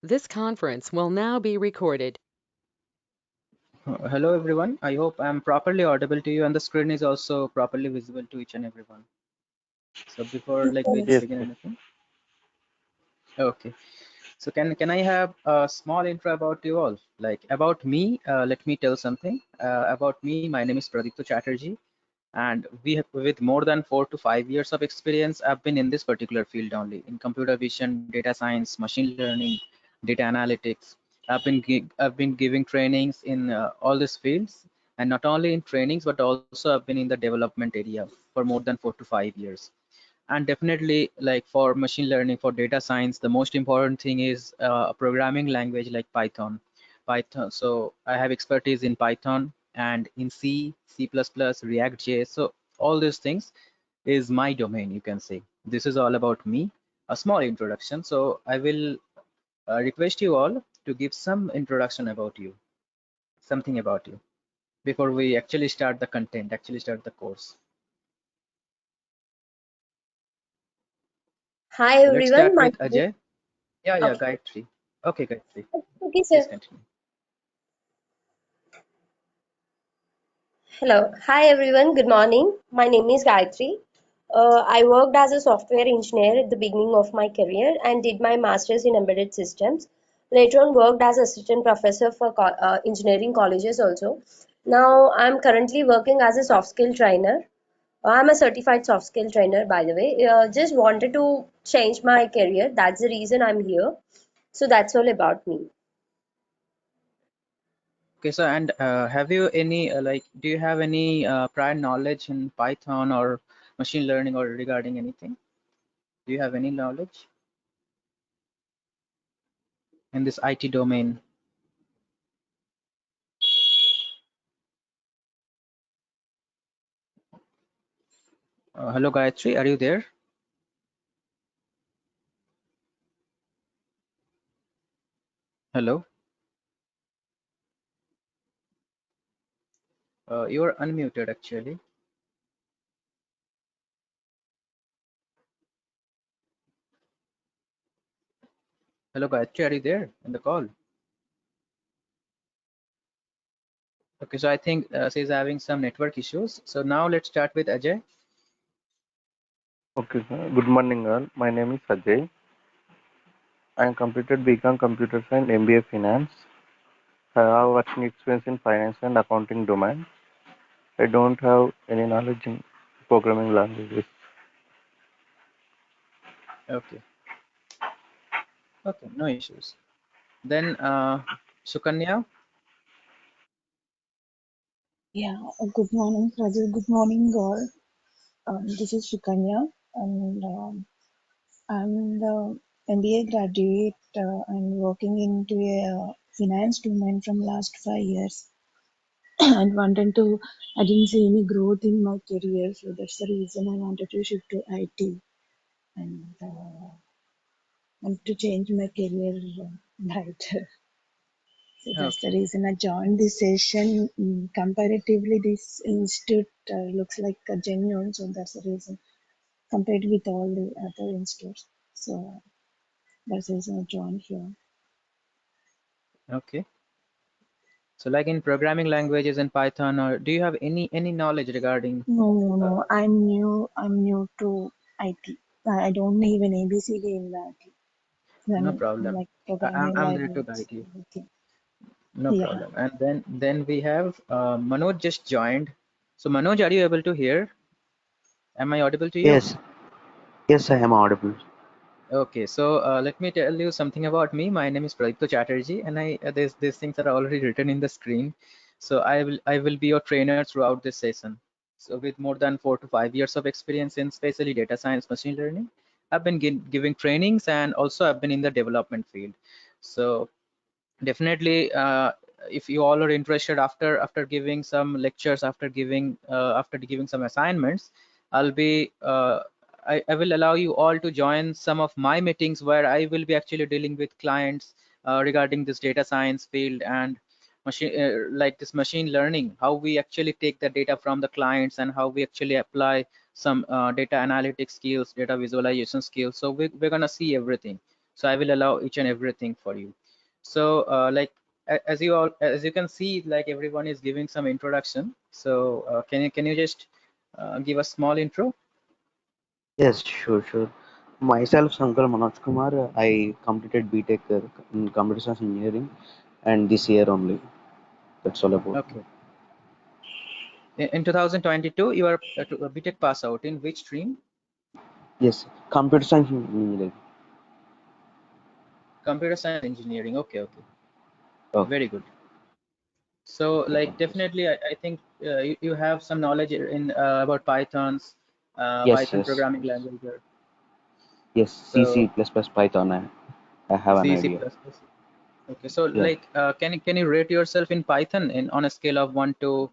This conference will now be recorded. Hello everyone. I hope I'm properly audible to you and the screen is also properly visible to each and everyone. So before we Yes, begin sir. anything. Okay. So can I have a small intro about you all? Like about me, let me tell something. About me, my name is Pradipto Chatterjee, and we have with more than 4 to 5 years of experience, I've been in this particular field only in computer vision, data science, machine learning, data analytics. I've been giving trainings in all these fields, and not only in trainings but also I've been in the development area for more than 4 to 5 years. And definitely, like for machine learning, for data science, the most important thing is a programming language like Python. So I have expertise in Python and in C++, React.js. So all these things is my domain, you can say. This is all about me, a small introduction. So I will request you all to give some introduction about you, something about you, before we actually start the content, actually start the course. Hi So let's everyone, start my with Ajay. Yeah, okay, Gayatri. Okay, Gayatri. okay Please sir. continue. Hello, hi everyone. Good morning. My name is Gayatri. I worked as a software engineer at the beginning of my career and did my master's in embedded systems. Later on, worked as assistant professor for engineering colleges also. Now I'm currently working as a soft skill trainer. I'm a certified soft skill trainer, by the way. Just wanted to change my career. That's the reason I'm here. So that's all about me. Okay, so and have you any do you have any prior knowledge in Python or machine learning or regarding anything? Do you have any knowledge in this IT domain? Hello, Gayatri, are you there? Hello, you are unmuted actually. Hello, Gayatri, are you there in the call? Okay, so I think she's having some network issues. So now let's start with Ajay. Okay, sir. Good morning, all. My name is Ajay. I am completed BCom Computer Science, MBA Finance. I have working experience in finance and accounting domain. I don't have any knowledge in programming languages. Okay, okay, no issues. Then Sukanya. Yeah, good morning, Raju. Good morning, all. This is Shikanya, and I'm the MBA graduate and working into a finance domain from last 5 years. And wanted to, I didn't see any growth in my career, so that's the reason I wanted to shift to IT and want to change my career brighter. So that's the Okay, reason I joined this session. Comparatively, this institute looks like a genuine, so that's the reason compared with all the other institutes. So that's the reason I joined here. okay. So like in programming languages in Python, or do you have any knowledge regarding? No, I'm new. I'm new to IT. I don't even ABCD in the IT. No I'm problem. like programming I'm there to language, guide you. everything. No Yeah. problem. And then we have Manoj just joined. So Manoj, are you able to hear? Am I audible to you? Yes, yes, I am audible. Okay, so let me tell you something about me. My name is Pradipto Chatterjee, and I these things are already written in the screen. So I will be your trainer throughout this session. So with more than 4 to 5 years of experience in especially data science, machine learning, I've been giving trainings and also I've been in the development field. So definitely if you all are interested after giving some lectures, after giving some assignments, I'll be I will allow you all to join some of my meetings where I will be actually dealing with clients regarding this data science field and machine like this machine learning, how we actually take the data from the clients and how we actually apply some data analytics skills, data visualization skills. So we're gonna see everything. So I will allow each and everything for you. So like as you can see, like everyone is giving some introduction. So can you just give a small intro? Yes, sure. Myself, Shankar Manoj Kumar. I completed BTech in Computer Science Engineering, and this year only. That's all about me. Okay. In 2022, you are a BTech pass out. In which stream? Yes, Computer Science Engineering. Computer science engineering. Okay, okay. Okay, Very good. So okay, like thank you. definitely I think you have some knowledge in about Pythons, Yes, Python yes, programming yes, language here. yes. C, So C++, Python. I have an C, C++. idea. Okay, so Yeah, like can you rate yourself in Python in on a scale of 1 to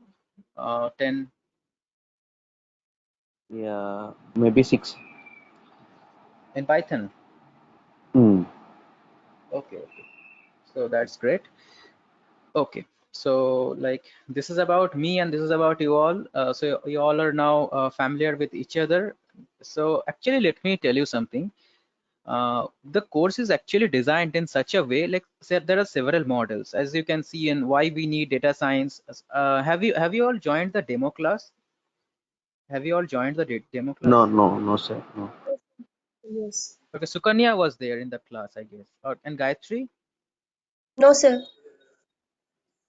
10 yeah, maybe 6. in Python? Hmm. Okay, okay. So that's great. Okay, so like this is about me and this is about you all. So you all are now familiar with each other. So actually, let me tell you something. The course is actually designed in such a way, like say, there are several models, as you can see, in why we need data science. Have you all joined the demo class? Have you all joined the demo No, class? no, no, sir. No. Yes. Okay, Sukanya was there in the class, I guess. And Gayatri. No, sir.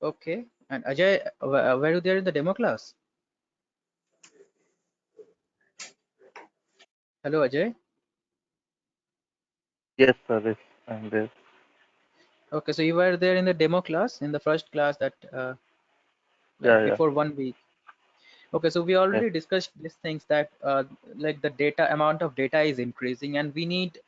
Okay, and Ajay, were you there in the demo class? Hello, Ajay. Yes, sir. Yes, I'm there. Okay, so you were there in the demo class, in the first class that like Yeah, yeah. before 1 week. Okay, so we Yes. already discussed these things that like the data amount of data is increasing and we need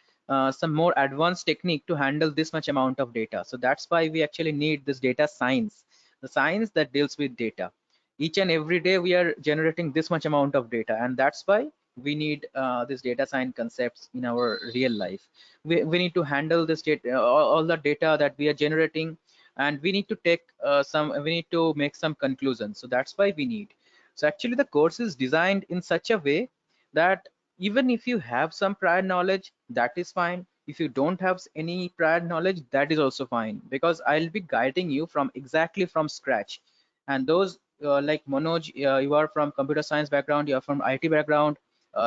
some more advanced technique to handle this much amount of data. So that's why we actually need this data science, the science that deals with data. Each and every day we are generating this much amount of data, and that's why we need this data science concepts in our real life. We need to handle this data, all the data that we are generating, and we need to take we need to make some conclusions. So that's why we need. So actually the course is designed in such a way that even if you have some prior knowledge, that is fine. If you don't have any prior knowledge, that is also fine, because I'll be guiding you from exactly from scratch. And those like Manoj, you are from computer science background, you are from IT background,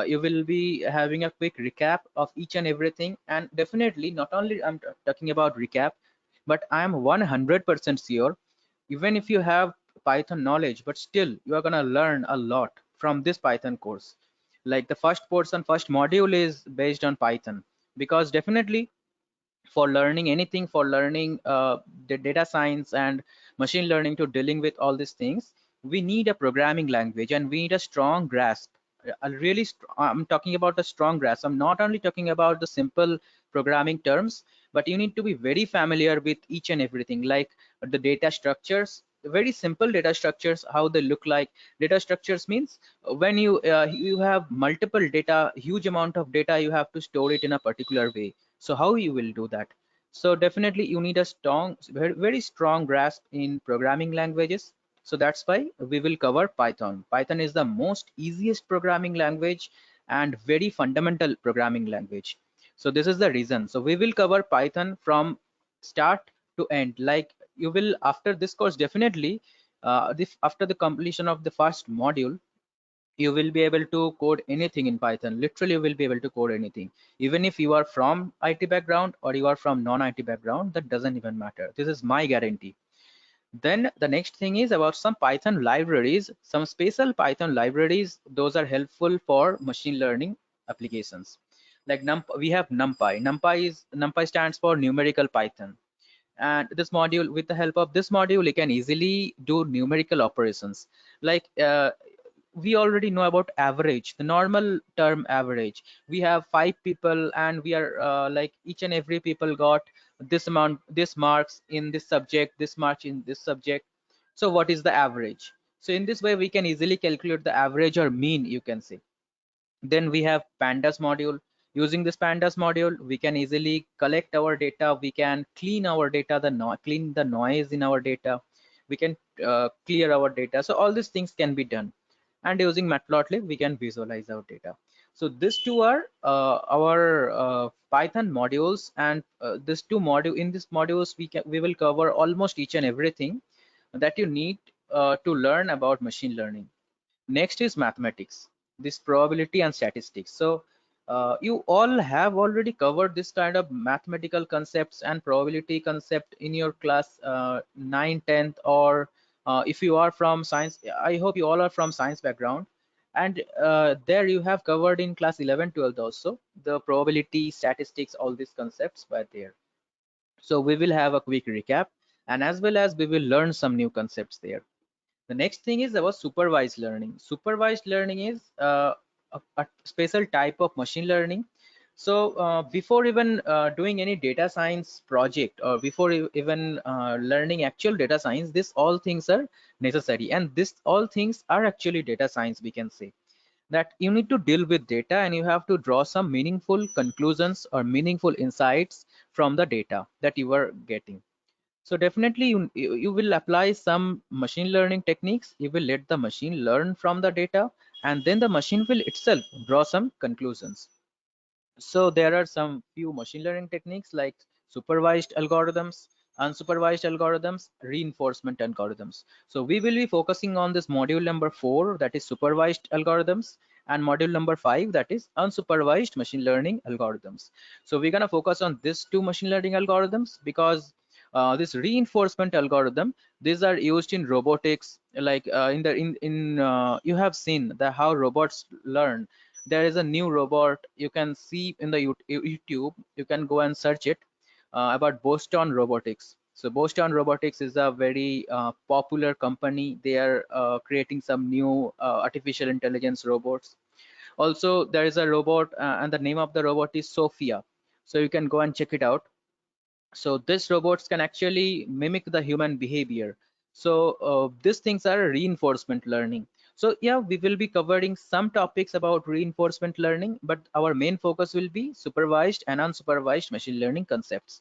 you will be having a quick recap of each and everything. And definitely not only I'm talking about recap, but I am 100% sure, even if you have Python knowledge, but still you are going to learn a lot from this Python course. Like the first portion, first module is based on Python, because definitely for learning anything, for learning the data science and machine learning, to dealing with all these things, we need a programming language and we need a strong grasp. I'm talking about a strong grasp. I'm not only talking about the simple programming terms, but you need to be very familiar with each and everything, like the data structures, very simple data structures, how they look like. Data structures means when you have multiple data, huge amount of data, you have to store it in a particular way. So how you will do that? So definitely you need a strong, very strong grasp in programming languages. So that's why we will cover Python. Python is the most easiest programming language and very fundamental programming language. So this is the reason. So we will cover Python from start to end. Like you will, after this course, definitely after the completion of the first module, you will be able to code anything in Python. Literally, you will be able to code anything. Even if you are from IT background or you are from non-IT background, that doesn't even matter. This is my guarantee. Then the next thing is about some Python libraries, some special Python libraries. Those are helpful for machine learning applications. Like we have NumPy. NumPy stands for numerical Python. And this module, with the help of this module, you can easily do numerical operations. Like we already know about average, the normal term average. We have 5 people and we are like each and every people got this amount, this marks in this subject, this marks in this subject. So what is the average? So in this way we can easily calculate the average or mean, you can say. Then we have Pandas module. Using this Pandas module, we can easily collect our data, we can clean our data, clean the noise in our data, we can clear our data. So all these things can be done. And using Matplotlib, we can visualize our data. So these two are our Python modules, and this two module in these modules we will cover almost each and everything that you need to learn about machine learning. Next is mathematics, this probability and statistics. So you all have already covered this kind of mathematical concepts and probability concept in your class 9, 10th, or if you are from science, I hope you all are from science background. And there you have covered in class 11, 12 also, the probability, statistics, all these concepts were there. So we will have a quick recap, and as well as we will learn some new concepts there. The next thing is about supervised learning. Supervised learning is a special type of machine learning. So before even doing any data science project, or before even learning actual data science, this all things are necessary, and this all things are actually data science. We can say that you need to deal with data, and you have to draw some meaningful conclusions or meaningful insights from the data that you are getting. So definitely you will apply some machine learning techniques. You will let the machine learn from the data, and then the machine will itself draw some conclusions. So there are some few machine learning techniques like supervised algorithms, unsupervised algorithms, reinforcement algorithms. So we will be focusing on this module number 4, that is supervised algorithms, and module number 5, that is unsupervised machine learning algorithms. So we're gonna focus on these two machine learning algorithms because this reinforcement algorithm, these are used in robotics, like you have seen that how robots learn. There is a new robot you can see in the YouTube. You can go and search it about Boston Robotics. So Boston Robotics is a very popular company. They are creating some new artificial intelligence robots. Also there is a robot and the name of the robot is Sophia. So you can go and check it out. So these robots can actually mimic the human behavior. So these things are reinforcement learning. So yeah, we will be covering some topics about reinforcement learning, but our main focus will be supervised and unsupervised machine learning concepts.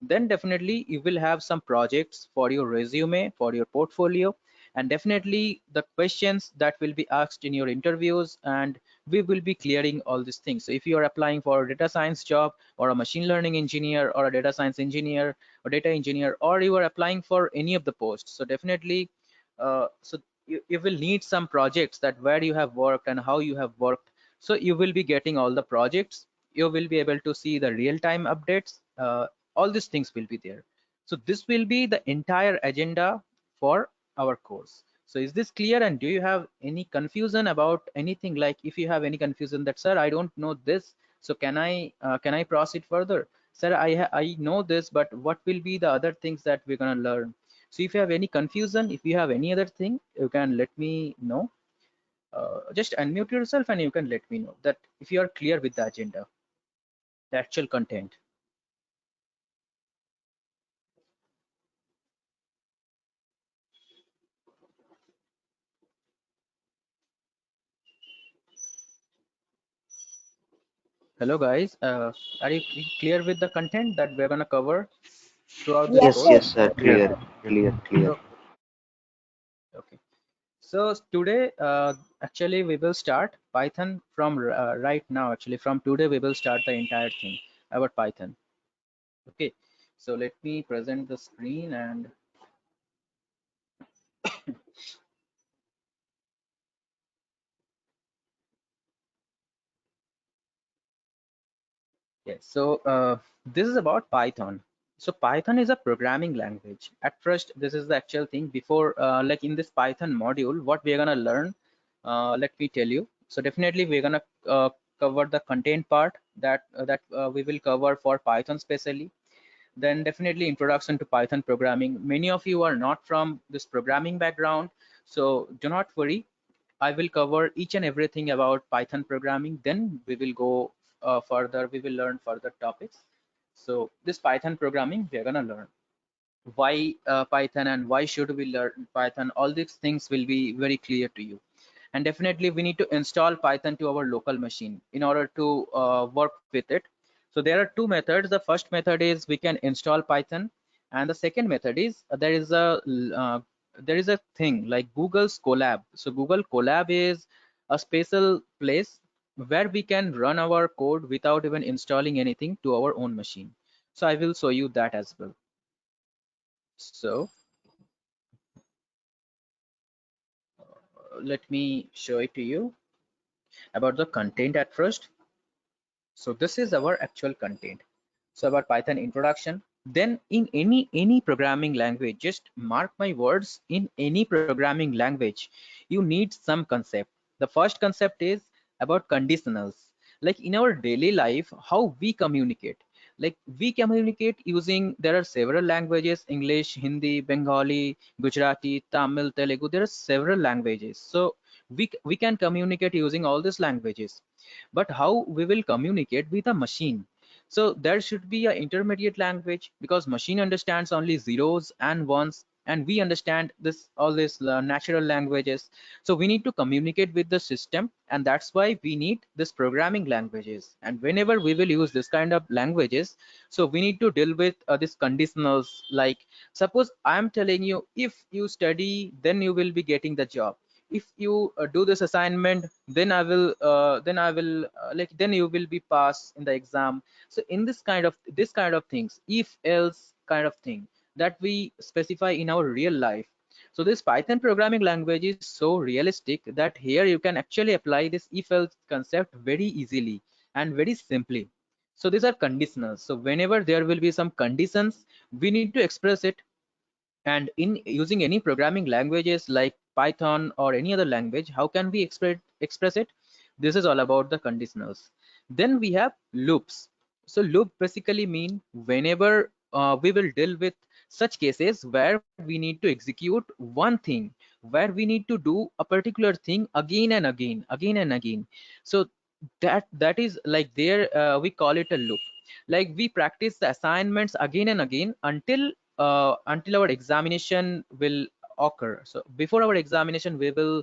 Then definitely you will have some projects for your resume, for your portfolio, and definitely the questions that will be asked in your interviews, and we will be clearing all these things. So if you are applying for a data science job, or a machine learning engineer, or a data science engineer, or data engineer, or you are applying for any of the posts, so definitely you will need some projects that where you have worked and how you have worked. So you will be getting all the projects. You will be able to see the real-time updates. All these things will be there. So this will be the entire agenda for our course. So is this clear, and do you have any confusion about anything? Like if you have any confusion that, sir, I don't know this, so can I proceed further? Sir, I know this, but what will be the other things that we're gonna learn? So if you have any confusion, if you have any other thing, you can let me know. Just unmute yourself and you can let me know that if you are clear with the agenda, the actual content. Hello guys, are you clear with the content that we're gonna cover throughout this Yes, Yes, sir. yes, course? sir. Yes. Clear, clear, clear. Okay. Okay. So today, actually, we will start Python from right now. Actually, from today, we will start the entire thing about Python. Okay. So let me present the screen, and yes. So this is about Python. So Python is a programming language. At first, this is the actual thing. Before, like in this Python module, what we're gonna learn, let me tell you. So definitely, we're gonna cover the content part that we will cover for Python specially. Then definitely introduction to Python programming. Many of you are not from this programming background, so do not worry. I will cover each and everything about Python programming. Then we will go further. We will learn further topics. So this Python programming, we are gonna learn why Python and why should we learn Python. All these things will be very clear to you. And definitely we need to install Python to our local machine in order to work with it. So there are two methods. The first method is we can install Python, and the second method is uh, there is a thing like Google's Colab. So Google Colab is a special place where we can run our code without even installing anything to our own machine. So I will show you that as well. So let me show it to you about the content at first. So this is our actual content. So about Python introduction. Then in any programming language, just mark my words, in any programming language, you need some concept. The first concept is about conditionals. Like in our daily life, how we communicate. Like we communicate using, there are several languages: English, Hindi, Bengali, Gujarati, Tamil, Telugu. There are several languages. So we can communicate using all these languages, but how we will communicate with a machine? So there should be an intermediate language, because machine understands only zeros and ones, and we understand this all these natural languages. So we need to communicate with the system, and that's why we need this programming languages. And whenever we will use this kind of languages, so we need to deal with this conditionals. Like suppose I am telling you, if you study, then you will be getting the job. If you do this assignment, then then you will be passed in the exam. So in this kind of things, if else kind of thing, that we specify in our real life. So this Python programming language is so realistic that here you can actually apply this if else concept very easily and very simply. So these are conditionals. So whenever there will be some conditions, we need to express it. And in using any programming languages like Python or any other language, how can we express it? This is all about the conditionals. Then we have loops. So loop basically mean whenever we will deal with such cases where we need to execute one thing, where we need to do a particular thing again and again, again and again. So that is like there, we call it a loop. Like we practice the assignments again and again until our examination will occur. So before our examination, we will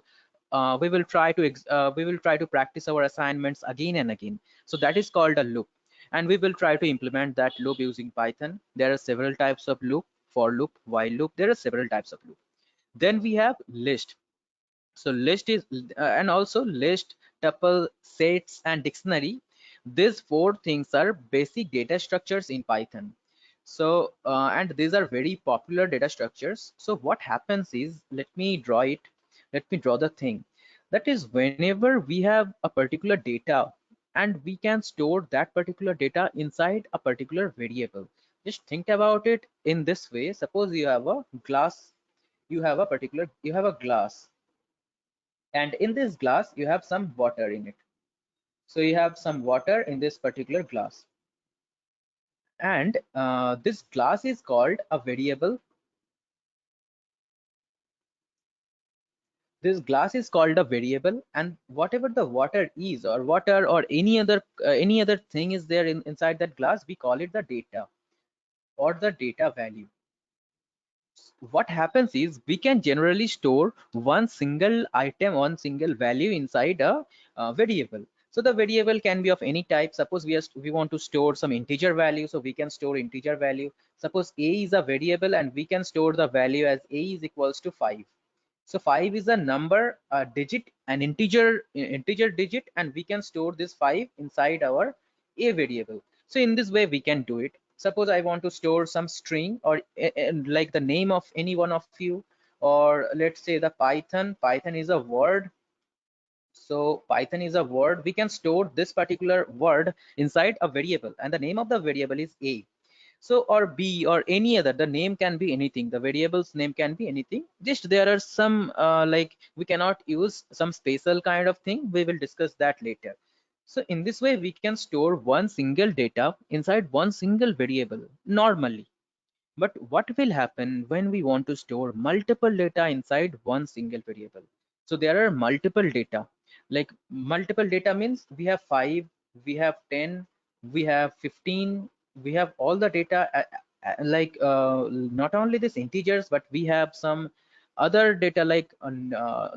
try to practice our assignments again and again. So that is called a loop, and we will try to implement that loop using Python. There are several types of loop: for loop, while loop. There are several types of loop. Then we have list. So list is and also list, tuple, sets, and dictionary. These four things are basic data structures in Python. So and these are very popular data structures. So what happens is, let me draw it. Let me draw the thing. That is, whenever we have a particular data, and we can store that particular data inside a particular variable. Just think about it in this way. Suppose you have a glass, you have a glass, and in this glass you have some water in it. So you have some water in this particular glass, and this glass is called a variable. This glass is called a variable, and whatever the water is, or water, or any other thing is there inside that glass, we call it the data, or the data value. What happens is, we can generally store one single item, one single value inside a variable. So the variable can be of any type. Suppose we want to store some integer value, so we can store integer value. Suppose a is a variable, and we can store the value as a is equals to 5. So 5 is a number, a digit, an integer digit, and we can store this 5 inside our a variable. So in this way we can do it. Suppose I want to store some string, or like the name of any one of you, or let's say the Python is a word. So Python is a word. We can store this particular word inside a variable, and the name of the variable is a. So, or b, or any other, the name can be anything, the variable's name can be anything. Just there are some like we cannot use some special kind of thing, we will discuss that later. So in this way we can store one single data inside one single variable normally. But what will happen when we want to store multiple data inside one single variable? So there are multiple data. Like multiple data means we have 5, we have 10, we have 15, we have all the data, like not only this integers, but we have some other data, like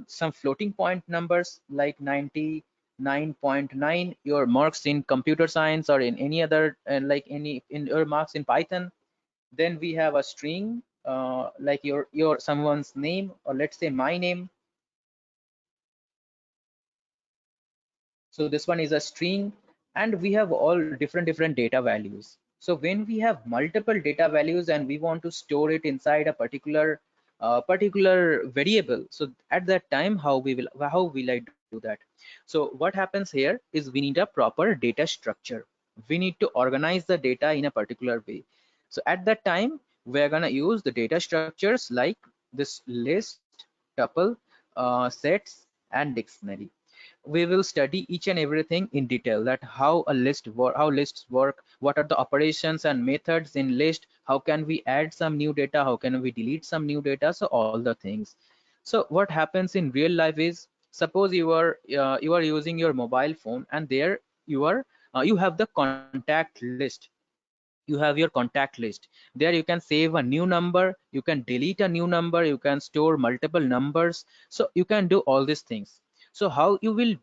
some floating point numbers like 99.9, your marks in computer science, or in any other like any in your marks in Python. Then we have a string, like your someone's name, or let's say my name. So this one is a string, and we have all different data values. So when we have multiple data values and we want to store it inside a particular variable, so at that time how will I do that? So what happens here is we need a proper data structure. We need to organize the data in a particular way. So at that time we're gonna use the data structures like this list, tuple, sets, and dictionary. We will study each and everything in detail, that how lists work, what are the operations and methods in list, how can we add some new data, how can we delete some new data, so all the things. So what happens in real life is, suppose you are using your mobile phone, and there you have the contact list. You have your contact list. There you can save a new number, you can delete a new number, you can store multiple numbers, so you can do all these things. So how you will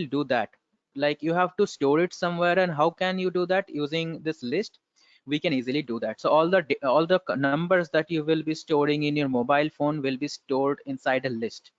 do that? Like, you have to store it somewhere, and how can you do that? Using this list we can easily do that. So all the numbers that you will be storing in your mobile phone will be stored inside a list.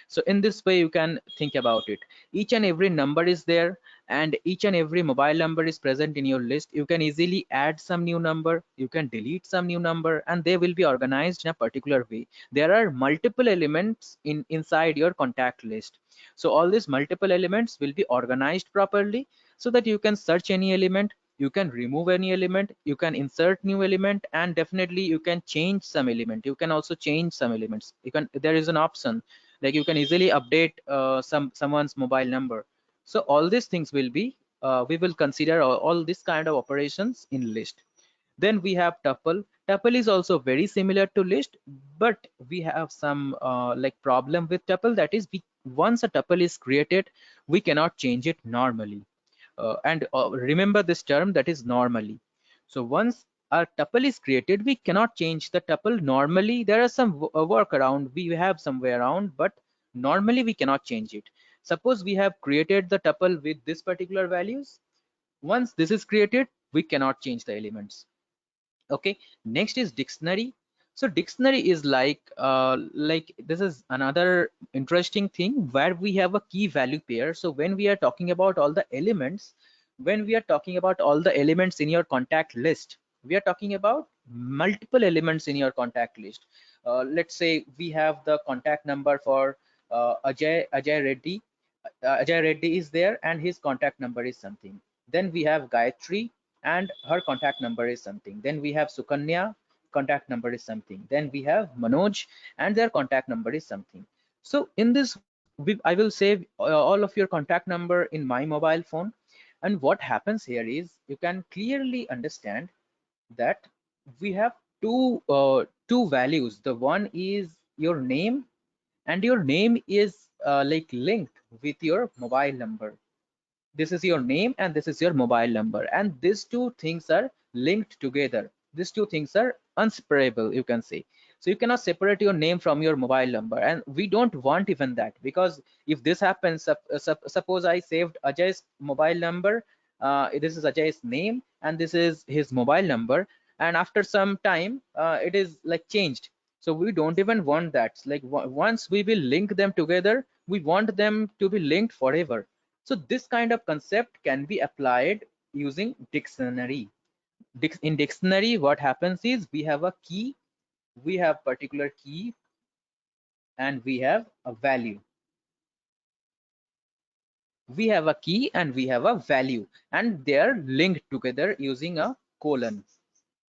So in this way you can think about it. Each and every number is there, and each and every mobile number is present in your list. You can easily add some new number, you can delete some new number, and they will be organized in a particular way. There are multiple elements inside your contact list. So all these multiple elements will be organized properly, so that you can search any element, you can remove any element, you can insert new element, and definitely you can change some element. You can also change some elements. There is an option, like you can easily update someone's mobile number. So all these things will be we will consider all this kind of operations in list. Then we have tuple. Tuple is also very similar to list, but we have some like problem with tuple, that is, once a tuple is created, we cannot change it normally. And remember this term, that is normally. So once a tuple is created, we cannot change the tuple normally. There are some workaround we have somewhere around, but normally we cannot change it. Suppose we have created the tuple with this particular values. Once this is created, we cannot change the elements. Okay, next is dictionary. So dictionary is like this is another interesting thing where we have a key value pair. So when we are talking about all the elements, when we are talking about all the elements in your contact list, we are talking about multiple elements in your contact list. Let's say we have the contact number for Ajay Reddy. Ajay Reddy is there, and his contact number is something. Then we have Gayatri, and her contact number is something. Then we have Sukanya, contact number is something. Then we have Manoj, and their contact number is something. So in this, I will save all of your contact number in my mobile phone. And what happens here is, you can clearly understand that we have two values. The one is your name, and your name is like linked with your mobile number. This is your name and this is your mobile number, and these two things are linked together. These two things are inseparable, you can say. So you cannot separate your name from your mobile number, and we don't want even that, because if this happens, suppose I saved Ajay's mobile number, this is Ajay's name and this is his mobile number, and after some time it is like changed. So we don't even want that. Like, once we will link them together, we want them to be linked forever. So this kind of concept can be applied using dictionary. In dictionary, what happens is, we have a key, we have particular key, and we have a value. We have a key and we have a value, and they are linked together using a colon.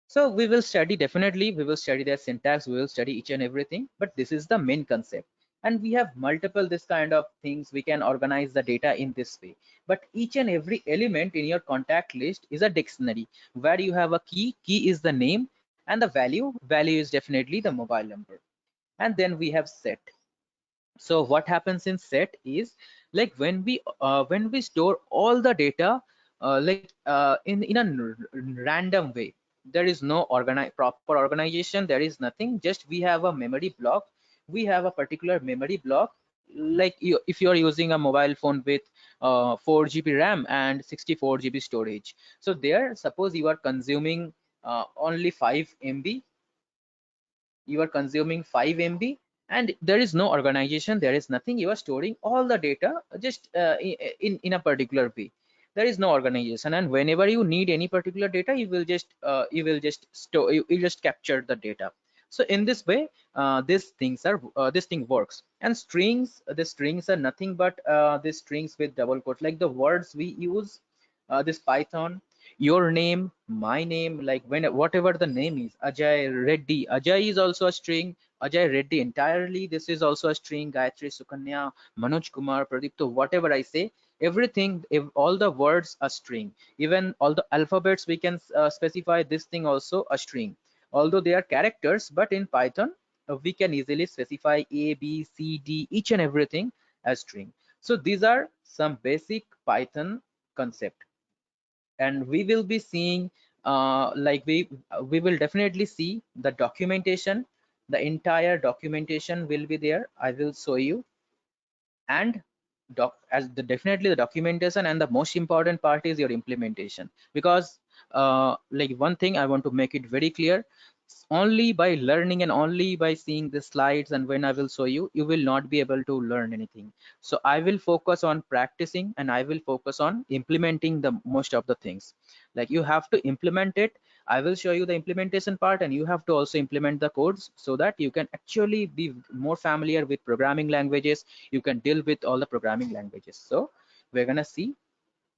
So we will study, definitely we will study their syntax, we will study each and everything, but this is the main concept. And we have multiple this kind of things, we can organize the data in this way. But each and every element in your contact list is a dictionary, where you have a key is the name, and the value is definitely the mobile number. And then we have set. So what happens in set is, like, when we store all the data in a random way, there is no proper organization, there is nothing, just we have a memory block. We have a particular memory block, like if you are using a mobile phone with 4 GB RAM and 64 GB storage. So there, suppose you are consuming only 5 MB, you are consuming 5 MB, and there is no organization, there is nothing. You are storing all the data just in a particular way. There is no organization, and whenever you need any particular data, you will just store, you just capture the data. So in this way, this thing works. And strings, the strings are nothing but the strings with double quotes, like the words we use, this Python, your name, my name, like when whatever the name is, Ajay Reddy, Ajay is also a string. Ajay Reddy entirely, this is also a string. Gayatri, Sukanya, Manoj Kumar, Pradipto, whatever I say, everything, if all the words a string, even all the alphabets we can specify this thing also a string. Although they are characters, but in Python we can easily specify A, B, C, D, each and everything as string. So these are some basic Python concept, and we will be seeing like we will definitely see the documentation. The entire documentation will be there, I will show you. And definitely the documentation, and the most important part is your implementation, because like one thing I want to make it very clear, only by learning and only by seeing the slides and when I will show you, you will not be able to learn anything. So I will focus on practicing, and I will focus on implementing the most of the things. Like you have to implement it. I will show you the implementation part, and you have to also implement the codes so that you can actually be more familiar with programming languages. You can deal with all the programming languages. So we're gonna see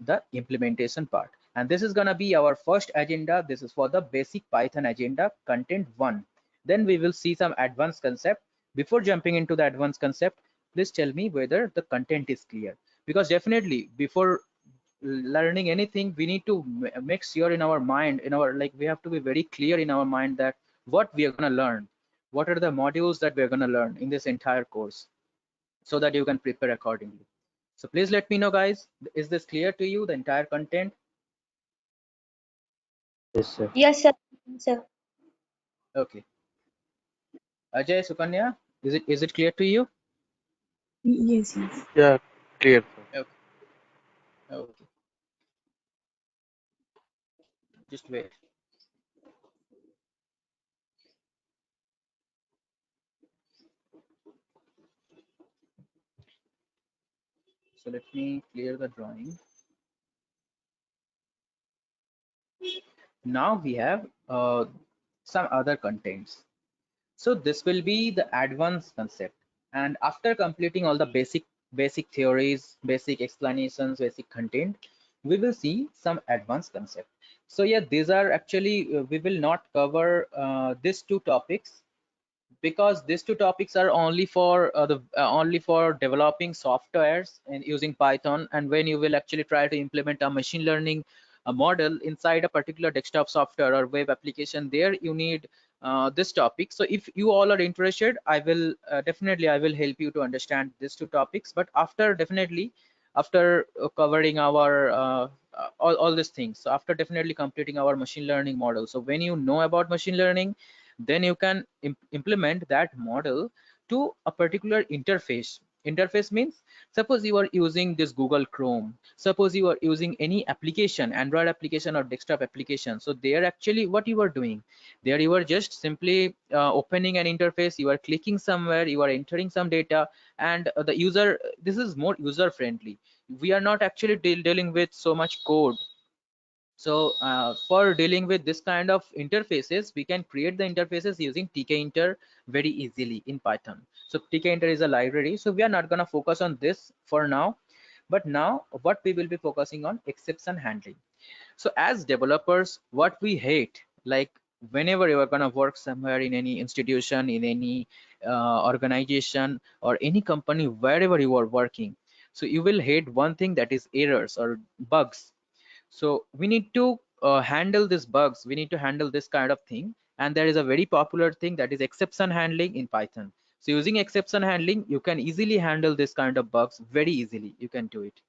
the implementation part, and this is gonna be our first agenda. This is for the basic Python agenda, content 1. Then we will see some advanced concept. Before jumping into the advanced concept, please tell me whether the content is clear, because definitely before learning anything, we need to make sure in our mind, in our, like, we have to be very clear in our mind that what we are going to learn, what are the modules that we're going to learn in this entire course, so that you can prepare accordingly. So please let me know, guys, is this clear to you, the entire content? Yes, sir. Yes, sir. Sir. Okay. Ajay, Sukanya, is it clear to you? Yes, yes. Yeah, clear, sir. Okay. Okay, just wait. So let me clear the drawing. Now we have some other contents. So this will be the advanced concept. And after completing all the basic theories, basic explanations, basic content, we will see some advanced concept. So yeah, these are actually, we will not cover these two topics, because these two topics are only for only for developing softwares and using Python. And when you will actually try to implement a machine learning model inside a particular desktop software or web application, there you need this topic. So if you all are interested, I will definitely I will help you to understand these two topics. But after, definitely after covering our all these things, so after definitely completing our machine learning model, so when you know about machine learning, then you can implement that model to a particular interface. Interface means, suppose you are using this Google Chrome, suppose you are using any application, Android application or desktop application. So there, actually what you are doing there, you are just simply opening an interface, you are clicking somewhere, you are entering some data, and the user, this is more user friendly. We are not actually dealing with so much code. So for dealing with this kind of interfaces, we can create the interfaces using tkinter very easily in Python. So tkinter is a library. So we are not going to focus on this for now, but now what we will be focusing on, exception handling. So as developers, what we hate, like whenever you are going to work somewhere in any institution, in any organization or any company, wherever you are working, so you will hate one thing, that is errors or bugs. So we need to handle these bugs, we need to handle this kind of thing. And there is a very popular thing, that is exception handling in Python. So using exception handling, you can easily handle this kind of bugs very easily, you can do it.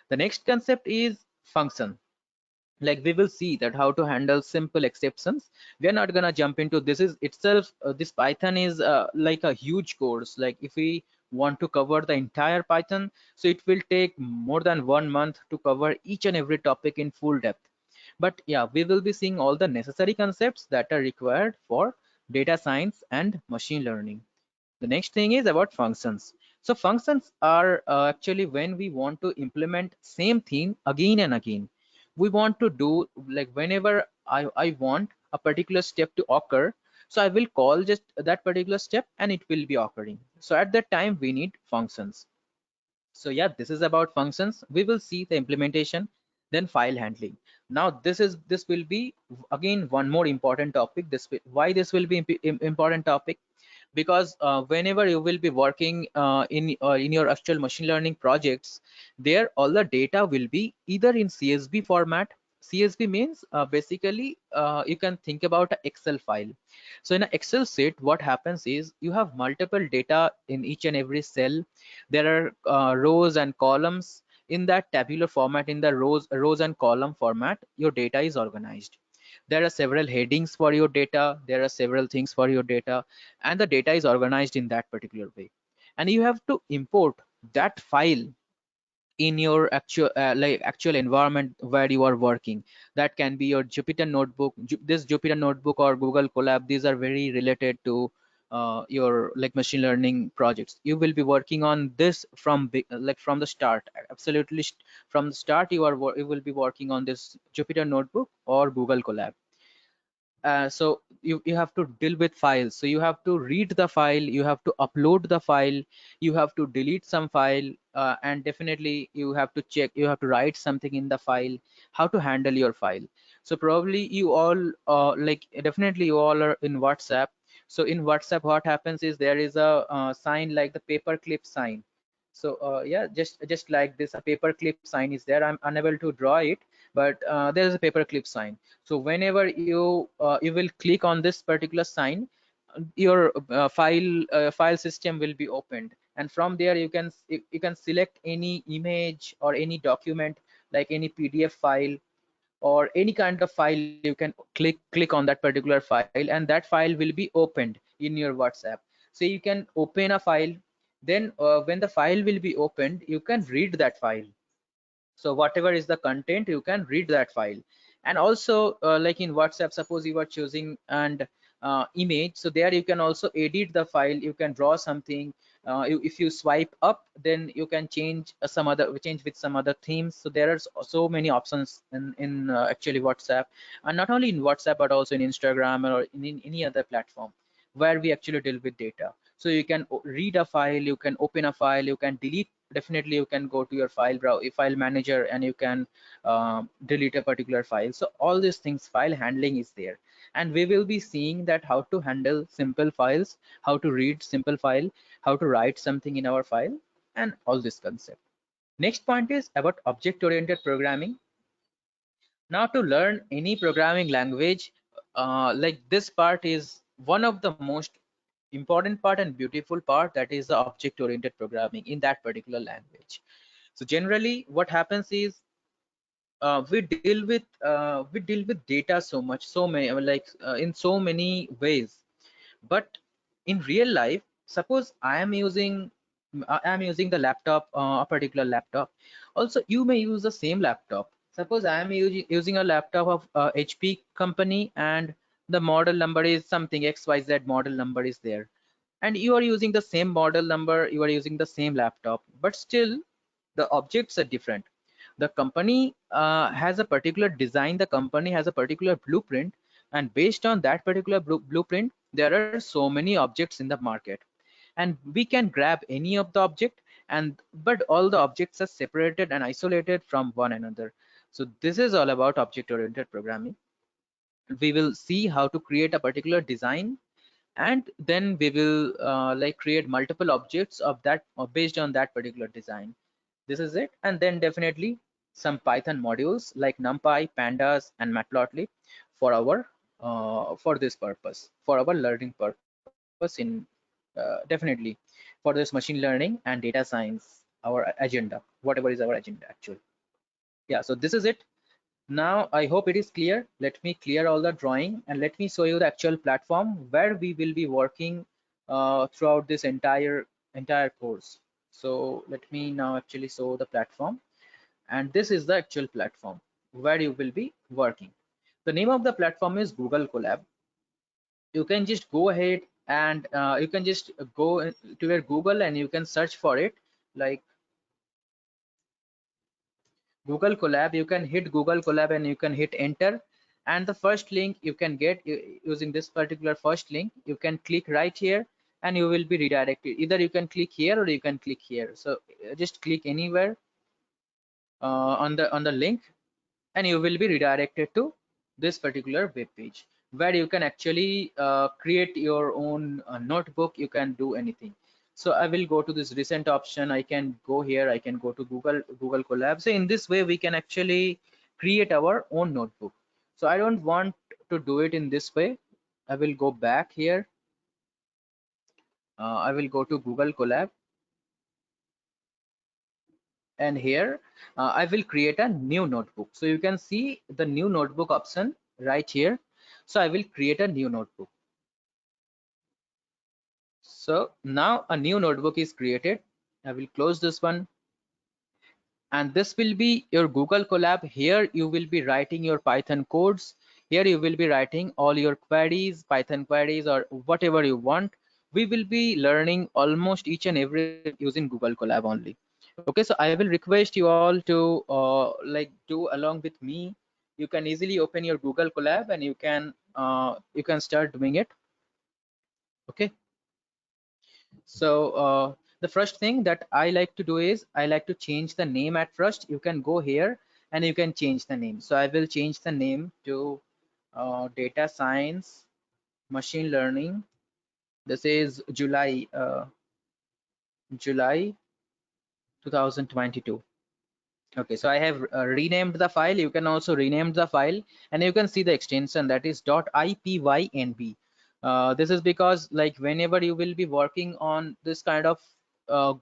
The next concept is function. Like we will see that how to handle simple exceptions. We are not gonna jump into this, is itself this Python is like a huge course. Like if we want to cover the entire Python, so it will take more than 1 month to cover each and every topic in full depth. But yeah, we will be seeing all the necessary concepts that are required for data science and machine learning. The next thing is about functions. So functions are actually when we want to implement same thing again and again. We want to do like whenever I want a particular step to occur, so I will call just that particular step and it will be occurring. So at that time we need functions. So yeah, this is about functions. We will see the implementation, then file handling. Now this will be again one more important topic. Why this will be important topic? Because whenever you will be working in your actual machine learning projects, there all the data will be either in CSV format. CSV means basically you can think about an Excel file. So in an Excel sheet, what happens is you have multiple data in each and every cell. There are rows and columns. In that tabular format, in the rows and column format, your data is organized. There are several headings for your data, there are several things for your data, and the data is organized in that particular way. And you have to import that file in your actual environment where you are working. That can be your Jupyter notebook. This Jupyter notebook or Google Colab, these are very related to your like machine learning projects. You will be working on this from from the start. Absolutely, from the start you will be working on this Jupyter notebook or Google Colab. So you have to deal with files. So you have to read the file, you have to upload the file, you have to delete some file, and definitely you have to check, you have to write something in the file, how to handle your file. So probably you all like definitely you all are in WhatsApp. So in WhatsApp what happens is there is a sign like the paperclip sign. So yeah, just like this, a paperclip sign is there. I'm unable to draw it, but there is a paperclip sign. So whenever you will click on this particular sign, your file system will be opened, and from there you can select any image or any document, like any PDF file or any kind of file. You can click on that particular file, and that file will be opened in your WhatsApp. So you can open a file, then when the file will be opened, you can read that file. So whatever is the content, you can read that file. And also like in WhatsApp, suppose you are choosing and image, so there you can also edit the file, you can draw something. If you swipe up, then you can change change with some other themes. So there are so many options in actually WhatsApp, and not only in WhatsApp but also in Instagram or in any other platform where we actually deal with data. So you can read a file, you can open a file, you can delete. Definitely you can go to your file manager and you can delete a particular file. So all these things, file handling is there, and we will be seeing that how to handle simple files, how to read simple file, how to write something in our file, and all this concept. Next point is about object oriented programming. Now to learn any programming language, like this part is one of the most important part and beautiful part, that is the object oriented programming in that particular language. So generally what happens is we deal with data so much, so many in so many ways. But in real life, suppose I am using the laptop, a particular laptop. Also you may use the same laptop. Suppose I am using a laptop of HP company, and the model number is something XYZ model number is there, and you are using the same model number, you are using the same laptop, but still the objects are different. The company has a particular design, the company has a particular blueprint, and based on that particular blueprint, there are so many objects in the market, and we can grab any of the object, and but all the objects are separated and isolated from one another. So this is all about object oriented programming. We will see how to create a particular design, and then we will like create multiple objects of that based on that particular design. This is it. And then definitely some Python modules like NumPy, Pandas, and Matplotlib for our for this purpose, for our learning purpose in definitely for this machine learning and data science, our agenda, whatever is our agenda actually. Yeah, so this is it. Now I hope it is clear. Let me clear all the drawing and let me show you the actual platform where we will be working throughout this entire course. So let me now actually show the platform, and this is the actual platform where you will be working. The name of the platform is Google Colab. You can just go ahead and you can just go to your Google and you can search for it, like Google Colab. You can hit Google Colab and you can hit enter, and the first link you can get using this particular first link, you can click right here and you will be redirected. Either you can click here or you can click here. So just click anywhere on the link, and you will be redirected to this particular web page where you can actually create your own notebook. You can do anything. So I will go to this recent option. I can go here, I can go to Google Colab. So in this way we can actually create our own notebook. So I don't want to do it in this way. I will go back here. I will go to Google Colab, and here I will create a new notebook. So you can see the new notebook option right here. So I will create a new notebook. So now a new notebook is created. I will close this one, and this will be your Google Colab. Here you will be writing your Python codes. Here you will be writing all your queries, Python queries, or whatever you want. We will be learning almost each and every using Google Colab only. Okay, so I will request you all to like do along with me. You can easily open your Google Colab and you can start doing it. Okay, so the first thing that I like to do is I like to change the name at first. You can go here and you can change the name. So I will change the name to data science machine learning. This is July 2022. Okay, so I have renamed the file. You can also rename the file, and you can see the extension, that is .ipynb. This is because like whenever you will be working on this kind of uh,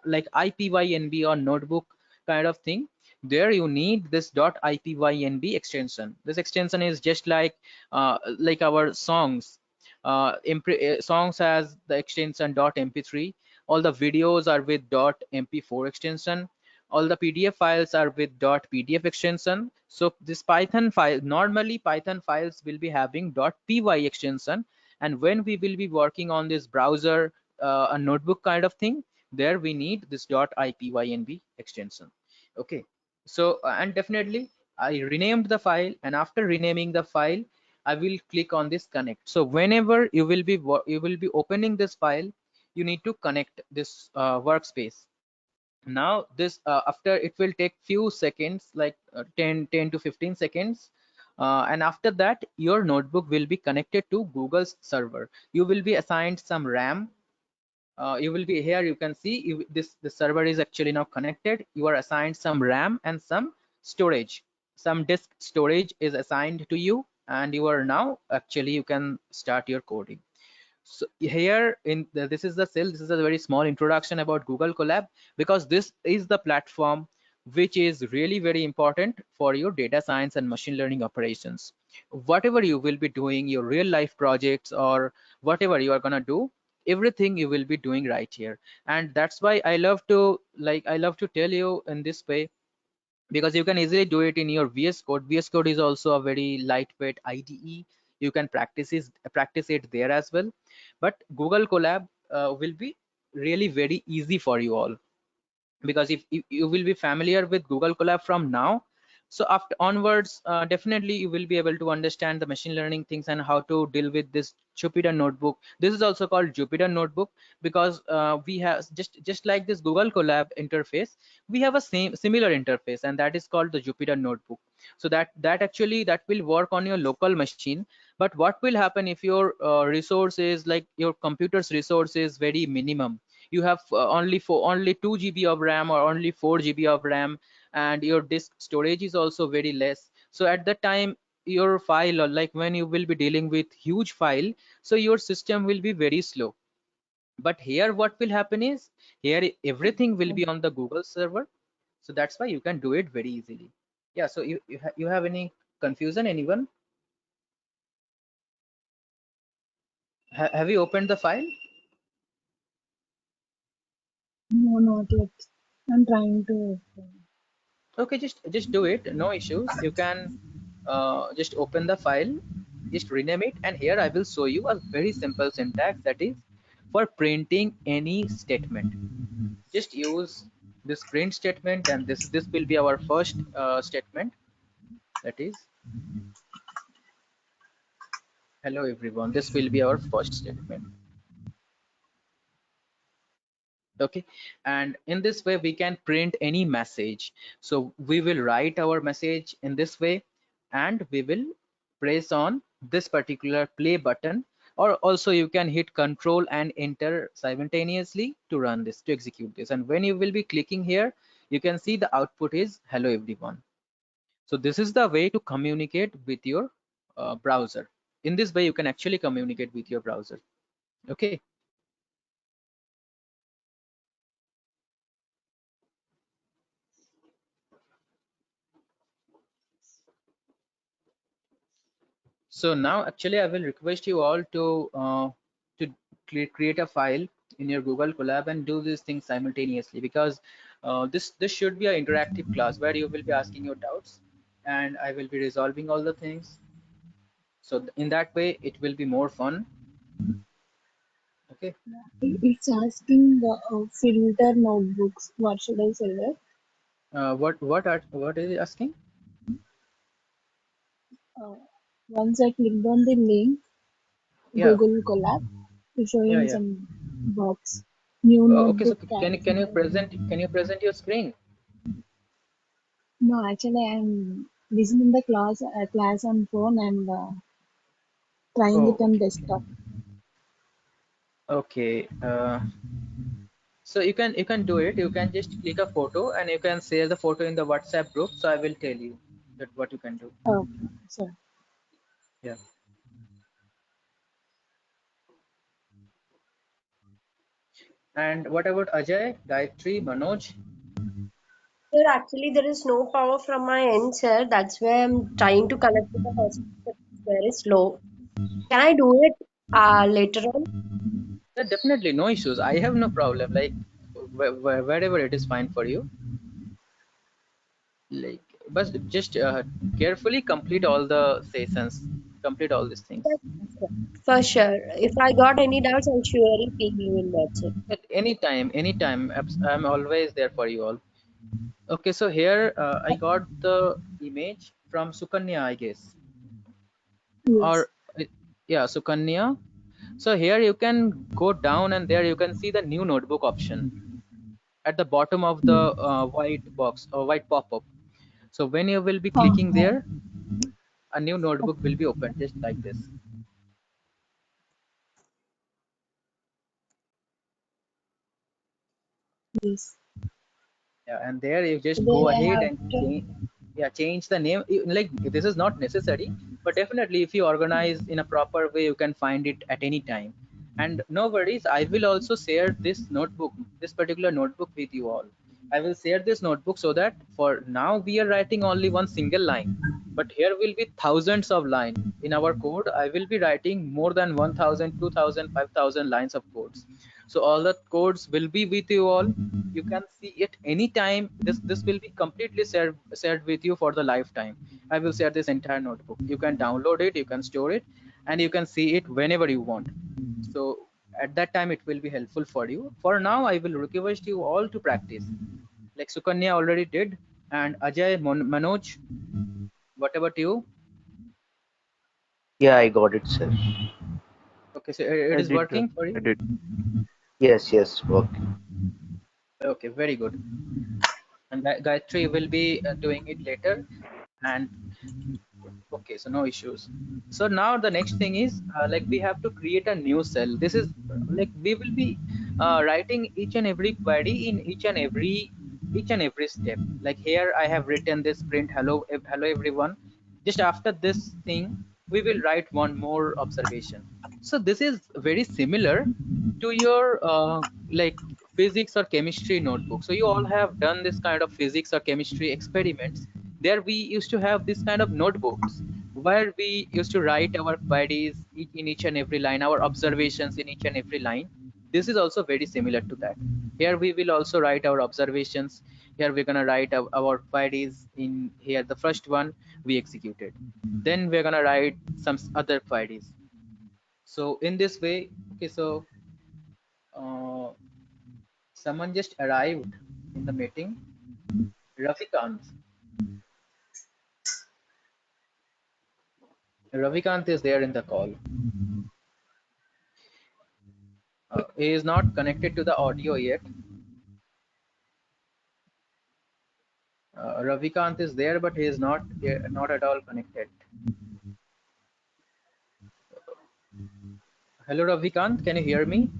like ipynb or notebook kind of thing, there you need this .ipynb extension. This extension is just like our songs. Songs has the extension .mp3. All the videos are with .mp4 extension. All the PDF files are with .pdf extension. So this Python file, normally Python files will be having .py extension, and when we will be working on this browser, a notebook kind of thing, there we need this .ipynb extension. Okay, so and definitely I renamed the file, and after renaming the file I will click on this connect. So whenever you will be opening this file, you need to connect this workspace. Now this after it will take few seconds, like 10 to 15 seconds, and after that your notebook will be connected to Google's server. You will be assigned some RAM. You will be here, you can see this the server is actually now connected. You are assigned some RAM and some storage. Some disk storage is assigned to you, and you are now actually you can start your coding. So here this is the cell. This is a very small introduction about Google Colab, because this is the platform which is really very important for your data science and machine learning operations. Whatever you will be doing, your real life projects or whatever you are gonna do, everything you will be doing right here. And that's why I love to tell you in this way, because you can easily do it in your VS Code. VS Code is also a very lightweight IDE. You can practice it there as well. But Google Colab will be really very easy for you all, because if you will be familiar with Google Colab from now, so after onwards definitely you will be able to understand the machine learning things and how to deal with this Jupyter notebook. This is also called Jupyter notebook because we have just like this Google Colab interface, we have a similar interface, and that is called the Jupyter notebook. So that actually that will work on your local machine. But what will happen if your resources, like your computer's resource is very minimum, you have only 2 GB of RAM or only 4 GB of RAM, and your disk storage is also very less. So at that time your file, or like when you will be dealing with huge file, so your system will be very slow. But here what will happen is, here everything will be on the Google server. So that's why you can do it very easily. Yeah, so you have any confusion, anyone? Have you opened the file? No, not yet. I'm trying to. Okay, just do it, no issues. You can just open the file. just rename it, and here I will show you a very simple syntax, that is for printing any statement. Just use this print statement, and this will be our first statement, that is hello everyone. This will be our first statement. Okay, and in this way we can print any message. So we will write our message in this way, and we will press on this particular play button, or also you can hit control and enter simultaneously to run this, to execute this. And when you will be clicking here, you can see the output is hello everyone. So this is the way to communicate with your browser. In this way you can actually communicate with your browser. Okay. So now actually I will request you all to create a file in your Google Colab and do these things simultaneously, because this should be an interactive class where you will be asking your doubts and I will be resolving all the things. So in that way it will be more fun. Okay. It's asking filter notebooks. What should I select? What is it asking? Uh, Once I clicked on the link, Yeah. Google Colab, it's Yeah. showing Yeah. some box. New Okay. So notebook can you present your screen? No, actually, I'm listening the class on phone and trying it Oh, on okay. desktop. Okay. So you can do it. You can just click a photo and you can share the photo in the WhatsApp group. So I will tell you that what you can do. Okay, so Yeah. And what about Ajay, Gayatri, Manoj? Sir, actually, there is no power from my end, sir. That's why I'm trying to connect with the hotspot, but it's very slow. Can I do it later on? Yeah, definitely no issues. I have no problem. Like wherever it is fine for you. Like, but just carefully complete all the sessions. Complete all these things. Yes, sir. For sure. If I got any doubts, I'll surely ping you in WhatsApp. At any time, anytime. I'm always there for you all. Okay, so here I got the image from Sukanya, I guess. yes. Or yeah, Sukanya. So here you can go down and there you can see the new notebook option at the bottom of the Mm. white box or white pop-up. So when you will be clicking Uh-huh. there, a new notebook will be opened just like this. Yes. Yeah, and there you So just then go I ahead have and to. change. Yeah, change the name. Like this is not necessary, but definitely if you organize in a proper way, you can find it at any time. And no worries, I will also share this notebook, this particular notebook with you all. I will share this notebook so that for now we are writing only one single line, but here will be thousands of lines in our code. I will be writing more than 1,000, 2,000, 5,000 lines of codes. So all the codes will be with you all. You can see it anytime. This will be completely shared with you for the lifetime. I will share this entire notebook. You can download it, you can store it, and you can see it whenever you want. So at that time it will be helpful for you. For now I will request you all to practice, like Sukanya already did, and Ajay, Manoj, what about you? Yeah, I got it, sir. Okay, so it I is did, sir. working for I you. did. Yes, yes, okay. Okay, very good. And Gayatri will be doing it later. And okay, so no issues. So now the next thing is like we have to create a new cell. This is like we will be writing each and every query in each and every step. Like here I have written this print hello everyone. Just after this thing, we will write one more observation. So this is very similar to your like physics or chemistry notebook. So you all have done this kind of physics or chemistry experiments. There we used to have this kind of notebooks where we used to write our queries in each and every line, our observations in each and every line. This is also very similar to that. Here we will also write our observations. Here we're gonna write our queries in here. The first one we executed. Then we're gonna write some other queries. So in this way, okay, so uh, someone just arrived in the meeting. Ravikant. Ravikant is there in the call. He is not connected to the audio yet. Ravikant is there, but he is not at all connected. Hello, Ravikant. Can you hear me?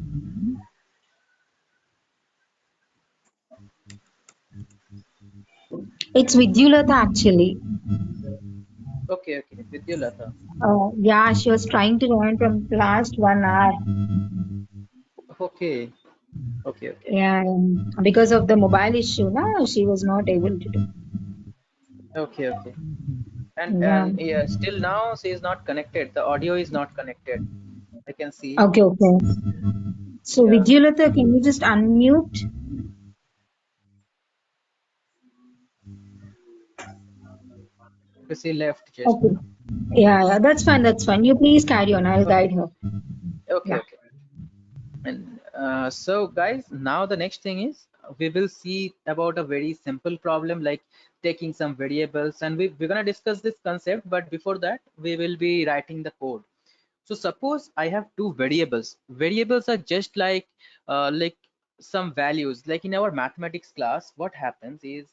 It's Vidyulata actually. Okay, okay. Vidyulata. Yeah, she was trying to join from last 1 hour. Okay, okay, okay, Yeah, because of the mobile issue, now she was not able to do. okay, okay. Yeah. And yeah, still now she is not connected. The audio is not connected. I can see. Okay, okay. So Yeah, Vidyulata, can you just unmute? because she left just Okay. now. Yeah, that's fine. That's fine. You please carry on. I'll Okay, guide her. okay, Yeah. okay. And so guys, now the next thing is we will see about a very simple problem like taking some variables, and we're gonna discuss this concept, but before that we will be writing the code. So suppose I have two variables. Variables are just like some values. Like in our mathematics class, what happens is,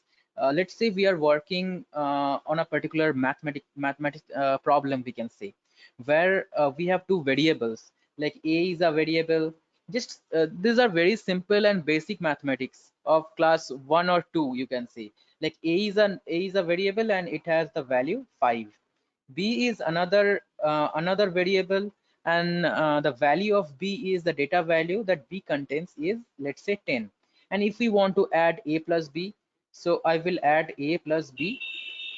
let's say we are working on a particular mathematics problem, we can say, where we have two variables. Like a is a variable. Just these are very simple and basic mathematics of class 1 or 2, you can say. Like a is a variable and it has the value 5. B is another variable, and the value of B is the data value that B contains is, let's say, 10. And if we want to add A plus B, so I will add A plus B,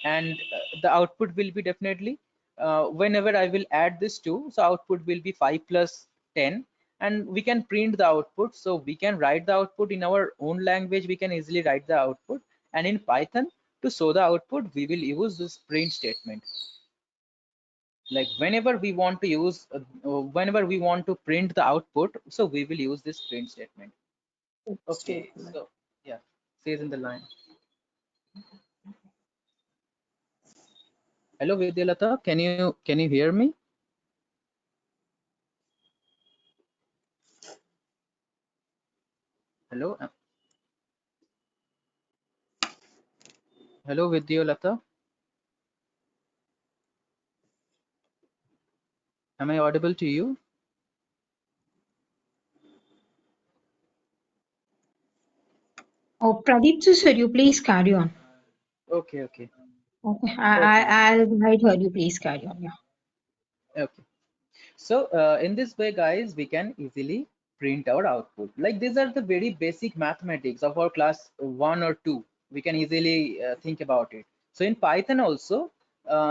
and the output will be definitely, whenever I will add this two, so output will be 5 plus 10, and we can print the output. So we can write the output in our own language. We can easily write the output, and in Python, to show the output, we will use this print statement. Like whenever we want to print the output, so we will use this print statement. Okay, so yeah, says in the line. Hello, Vidyalata, can you hear me? Hello, hello, Vidyalata, am I audible to you? Oh, Pradeep, sir, you please carry on. Okay, okay, Okay. okay, I'll guide her. You please carry on. Yeah. okay. So in this way, guys, we can easily print our output. Like these are the very basic mathematics of our class 1 or 2. We can easily think about it. So in Python also,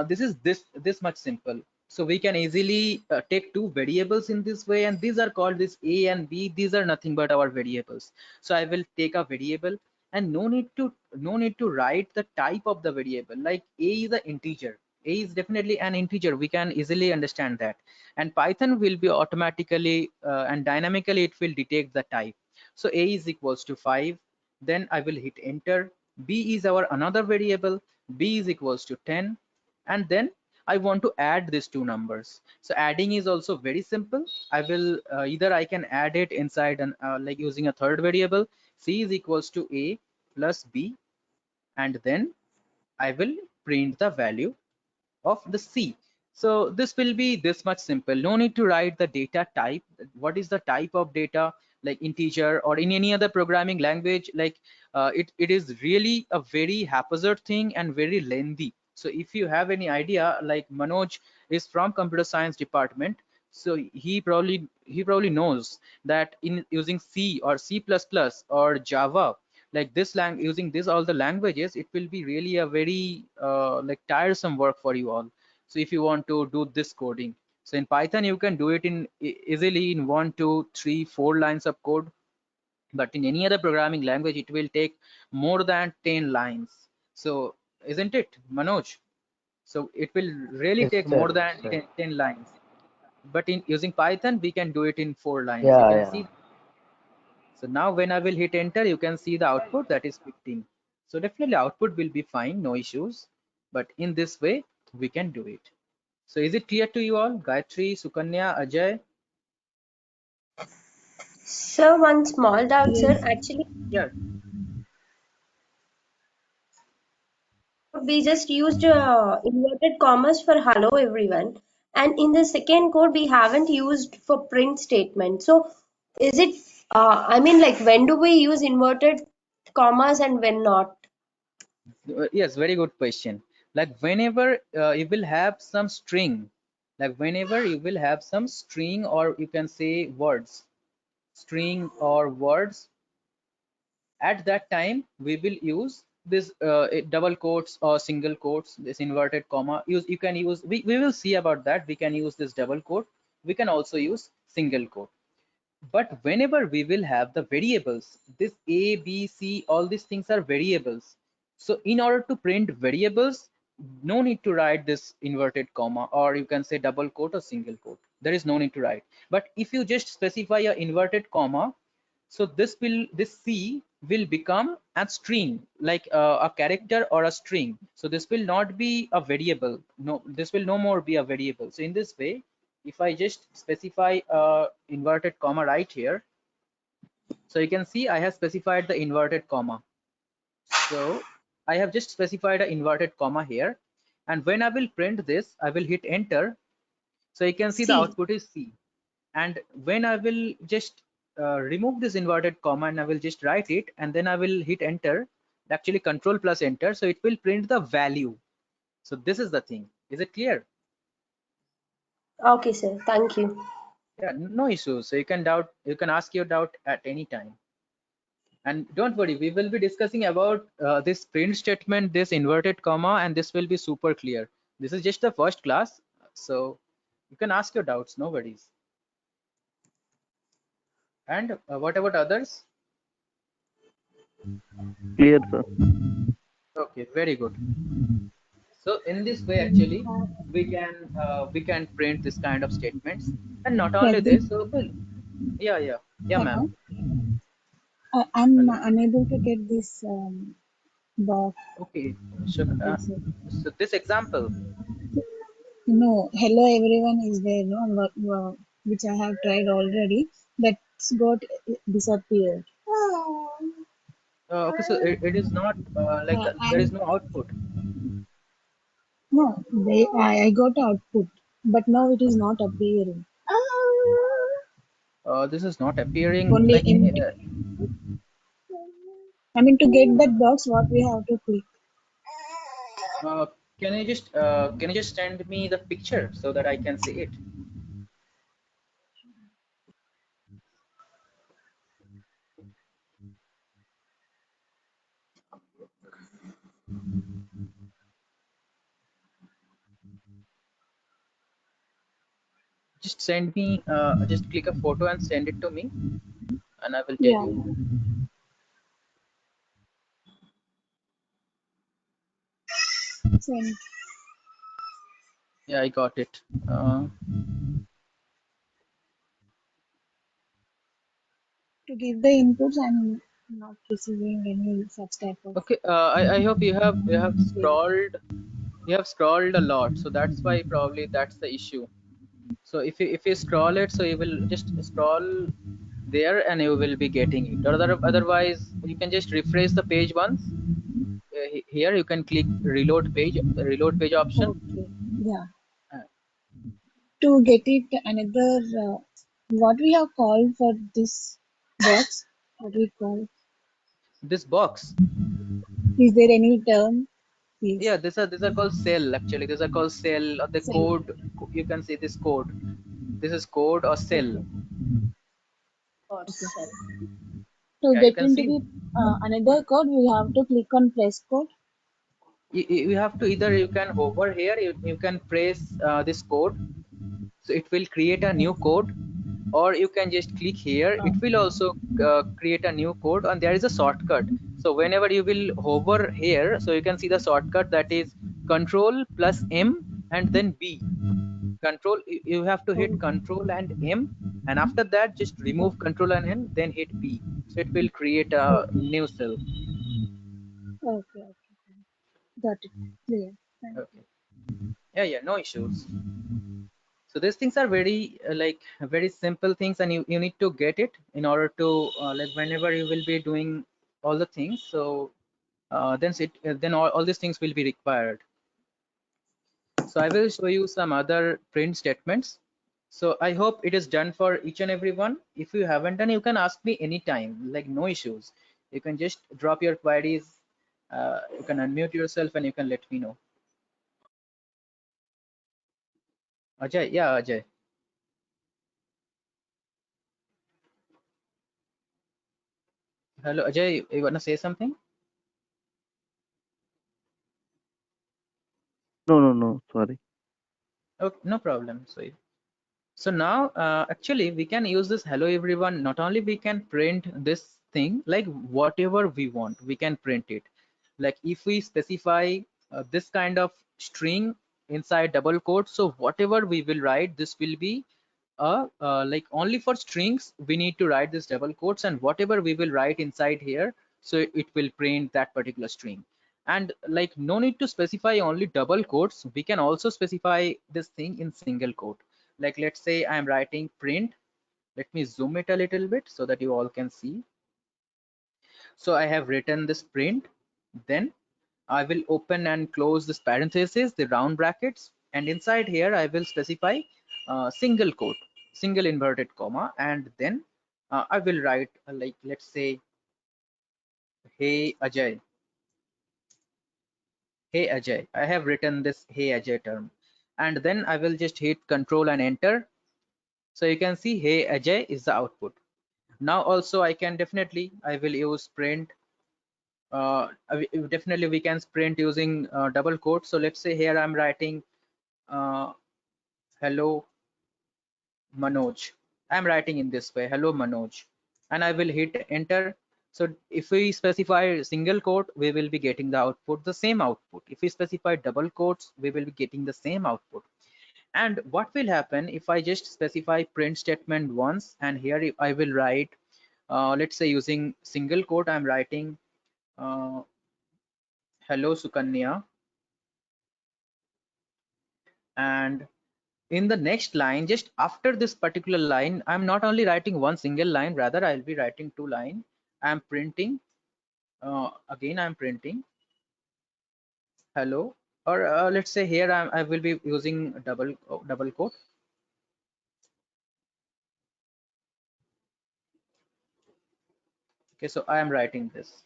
this is this much simple. So we can easily take two variables in this way, and these are called this A and B. These are nothing but our variables. So I will take a variable, and no need to write the type of the variable. Like A is an integer. A is definitely an integer. We can easily understand that, and Python will be automatically and dynamically it will detect the type. So A is equals to 5, then I will hit enter. B is our another variable. B is equals to 10, and then I want to add these two numbers. So adding is also very simple. I will either I can add it inside and like using a third variable. C is equals to A plus B, and then I will print the value of the C. So this will be this much simple. No need to write the data type. What is the type of data, like integer or in any other programming language? Like it is really a very haphazard thing and very lengthy. So if you have any idea, like Manoj is from computer science department, so he probably knows that in using C or C++ or Java, like this using this all the languages, it will be really a very like tiresome work for you all. So if you want to do this coding, so in Python you can do it in easily in 1, 2, 3, 4 lines of code. but in any other programming language it will take more than 10 lines. So isn't it, Manoj? So it will really Yes, take sir. more Yes, than sir. 10 lines. But in using Python, we can do it in 4 lines. You Yeah, can yeah. see. So now when I will hit enter, you can see the output, that is 15. So definitely output will be fine, no issues. But in this way, we can do it. So is it clear to you all? Gayatri, Sukanya, Ajay? Sir, one small doubt, sir. Yes. Actually, Yeah. we just used inverted commas for hello everyone, and in the second code we haven't used for print statement. So is it? I mean, like when do we use inverted commas and when not? Yes, very good question. Like whenever you will have some string, like whenever you will have some string, or you can say words, string or words, at that time we will use this double quotes or single quotes, this inverted comma. You can use, we will see about that. We can use this double quote, we can also use single quote. But whenever we will have the variables, this a b c, all these things are variables. So in order to print variables, no need to write this inverted comma, or you can say double quote or single quote. There is no need to write. But if you just specify a inverted comma, so this c will become a string, like a character or a string. So this will not be a variable. No, this will no more be a variable. So in this way, if I just specify a inverted comma right here, so you can see I have specified the inverted comma. So I have just specified an inverted comma here, and when I will print this, I will hit enter. So you can see the C. output is C. And when I will just remove this inverted comma and I will just write it, and then I will hit enter, actually control plus enter, so it will print the value. So this is the thing. Is it clear? Okay, sir. Thank you. Yeah, no issues. So you can ask your doubt at any time. And don't worry, we will be discussing about this print statement, this inverted comma, and this will be super clear. This is just the first class, so you can ask your doubts, no worries. And what about others? Clear, sir. Okay, very good. So in this way, actually, we can print this kind of statements, and not only Pradeep, this. So yeah, ma'am. hello. I'm Hello. unable to get this box. Okay. So That's it. so this example. No, hello everyone is there, no, which I have tried already. That's got disappeared. Okay, so it is not like that. There is And no output. no, I got output, but now it is not appearing. This is not appearing Only like. empty. I mean, to get that box, what we have to click? Uh, can you just send me the picture so that I can see it? Just send me. Just click a photo and send it to me, and I will tell Yeah, you. send. Yeah, I got it. To give the inputs, I'm not receiving any such type of Okay. I hope you have thing. scrolled. You have scrolled a lot, so that's why probably that's the issue. So if you scroll it, so you will just scroll there and you will be getting it. Or otherwise, you can just refresh the page once. Here you can click reload page option. Okay, yeah. Uh, To get it another, what we have called for this box, what we call, this box. is there any term, Yeah, please? these are called cell actually. These are called cell, or the Send. code. You can see this code. This is code or cell. Okay, Or okay. cell. To Yeah, you get can into see. the another code, we have to click on press code. You have to either, you can hover here, you can press this code, so it will create a new Okay. code. or you can just click here. It will also create a new code, and there is a shortcut. So whenever you will hover here, so you can see the shortcut, that is control plus M and then B. Control, you have to hit Oh, control and M, and after that just remove control and N, then hit B. So it will create a okay. new cell. Okay. Okay. Got it. Clear. Thank you. Okay. Yeah, no issues. So these things are very like very simple things, and you need to get it in order to like whenever you will be doing all the things. So then all these things will be required. So I will show you some other print statements. So I hope it is done for each and every one. If you haven't done, you can ask me anytime, like no issues. You can just drop your queries. You can unmute yourself and you can let me know. Ajay, yeah, Ajay. Hello, Ajay. You wanna say something? No, no, no. Sorry. Okay, no problem. So now actually we can use this hello everyone. Not only we can print this thing, like whatever we want, we can print it. Like if we specify this kind of string inside double quotes, so whatever we will write, this will be like only for strings we need to write this double quotes, and whatever we will write inside here, so it will print that particular string. And like no need to specify only double quotes, we can also specify this thing in single quote. Like let's say I'm writing print. Let me zoom it a little bit so that you all can see. So I have written this print, then I will open and close this parenthesis, the round brackets, and inside here I will specify single quote, single inverted comma, and then I will write like let's say, hey Ajay, hey Ajay. I have written this hey Ajay term, and then I will just hit control and enter. So you can see hey Ajay is the output. Now also I will use print. Definitely we can print using double quotes. So let's say here I'm writing hello Manoj. I'm writing in this way, hello Manoj, and I will hit enter. So if we specify single quote, we will be getting the output, the same output. If we specify double quotes, we will be getting the same output. And what will happen if I just specify print statement once, and here I will write, let's say using single quote, I'm writing uh, hello Sukanya, and in the next line, just after this particular line, I'm not only writing one single line, rather I'll be writing two lines. I'm printing again, I'm printing hello, or let's say here I will be using double quote. Okay, so I am writing this.